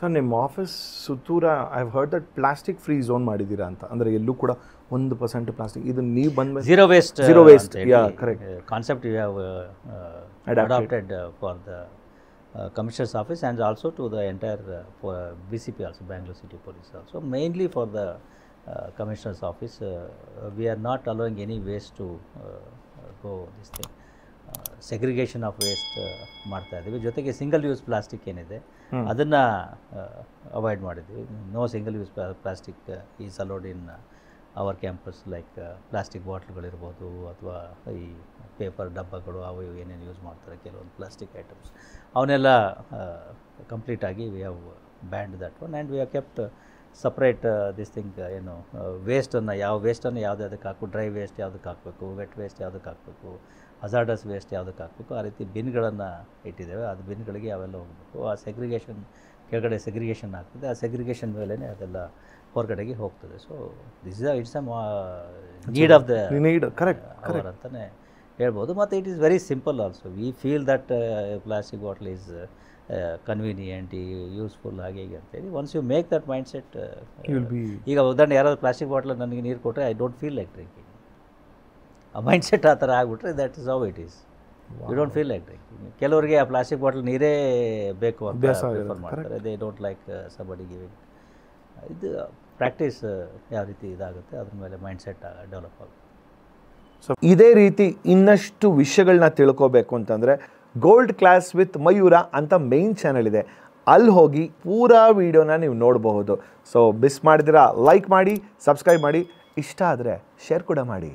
Sir ನಿಮ್ಮ office ಸುತ್ತೂರ I have heard that plastic free zone ಮಾಡಿದ್ದೀರಾ ಅಂತ, ಅಂದರೆ ಎಲ್ಲೂ ಕೂಡ 1% ಪ್ಲಾಸ್ಟಿಕ್, ಇದು ನೀವು ಬಂದ zero waste yeah correct concept we have adopted for the Commissioner's office and also to the entire BCP also, Bangalore City Police also. Mainly for the Commissioner's office, we are not allowing any waste to go this thing. Segregation of waste ಮಾಡ್ತಾ ಇದ್ದೀವಿ. ಜೊತೆಗೆ single use plastic ಏನಿದೆ ಅದನ್ನು avoid ಮಾಡಿದ್ದೀವಿ. No single use plastic is allowed in our campus, like plastic ಬಾಟ್ಲ್ಗಳಿರ್ಬೋದು ಅಥವಾ ಈ paper ಡಬ್ಬಗಳು ಅವು ಏನೇನು ಯೂಸ್ ಮಾಡ್ತಾರೆ ಕೆಲವೊಂದು ಪ್ಲಾಸ್ಟಿಕ್ ಐಟಮ್ಸ್ ಅವನ್ನೆಲ್ಲ ಕಂಪ್ಲೀಟಾಗಿ we have band that one and we have kept separate this thing, ಏನು ವೇಸ್ಟನ್ನು ಯಾವುದಕ್ಕೆ ಹಾಕಬೇಕು, ಡ್ರೈ ವೇಸ್ಟ್ ಯಾವುದಕ್ಕೆ ಹಾಕಬೇಕು, ವೆಟ್ ವೇಸ್ಟ್ ಯಾವುದಕ್ಕೆ ಹಾಕಬೇಕು, ಹಜಾರ್ಡಸ್ ವೇಸ್ಟ್ ಯಾವುದಕ್ಕೆ ಹಾಕಬೇಕು, ಆ ರೀತಿ ಬಿನ್ಗಳನ್ನು ಇಟ್ಟಿದ್ದೇವೆ. ಅದು ಬಿನ್ಗಳಿಗೆ ಅವೆಲ್ಲ ಹೋಗಬೇಕು. ಆ ಸೆಗ್ರಿಗೇಷನ್ ಕೆಳಗಡೆ ಸೆಗ್ರಿಗೇಷನ್ ಆಗ್ತದೆ, ಆ ಸೆಗ್ರಿಗೇಷನ್ ಮೇಲೇ ಅದೆಲ್ಲ ಹೊರಗಡೆಗೆ ಹೋಗ್ತದೆ. So this it's a need of the correct ಅಂತಲೇ ಹೇಳ್ಬೋದು. ಮತ್ತು it is very simple also. We feel that plastic bottle is convenient, useful ಹಾಗೆ ಹೀಗೆ ಅಂತೇಳಿ once you make that mindset. ಈಗ ಉದಾಹರಣೆ ಯಾರಾದರೂ ಪ್ಲಾಸ್ಟಿಕ್ ಬಾಟ್ಲ್ ನನಗೆ ನೀರು ಕೊಟ್ಟರೆ I don't feel like drinking. ಆ ಮೈಂಡ್ ಸೆಟ್ ಆ ಥರ ಆಗಿಬಿಟ್ರೆ that is how it is. You don't feel like drinking. ಕೆಲವರಿಗೆ ಆ ಪ್ಲಾಸ್ಟಿಕ್ ಬಾಟ್ಲ್ ನೀರೇ ಬೇಕು ಅಂತ ಪ್ರಿಫರ್ ಮಾಡ್ತಾರೆ. They don't like ಸಬಡಿ giving. ಇದು ಪ್ರಾಕ್ಟೀಸ್ ಯಾವ ರೀತಿ ಇದಾಗುತ್ತೆ ಅದ್ರ ಮೇಲೆ ಮೈಂಡ್ ಸೆಟ್ ಡೆವಲಪ್ ಆಗುತ್ತೆ. ಸೊ ಇದೇ ರೀತಿ ಇನ್ನಷ್ಟು ವಿಷಯಗಳನ್ನ ತಿಳ್ಕೋಬೇಕು ಅಂತಂದರೆ ಗೋಲ್ಡ್ ಕ್ಲಾಸ್ ವಿತ್ ಮಯೂರ ಅಂತ ಮೇನ್ ಚಾನಲ್ ಇದೆ, ಅಲ್ಲಿ ಹೋಗಿ ಪೂರಾ ವೀಡಿಯೋನ ನೀವು ನೋಡಬಹುದು. ಸೊ ಮಿಸ್ ಮಾಡಿದಿರಾ ಲೈಕ್ ಮಾಡಿ, ಸಬ್ಸ್ಕ್ರೈಬ್ ಮಾಡಿ, ಇಷ್ಟ ಆದರೆ ಶೇರ್ ಕೂಡ ಮಾಡಿ.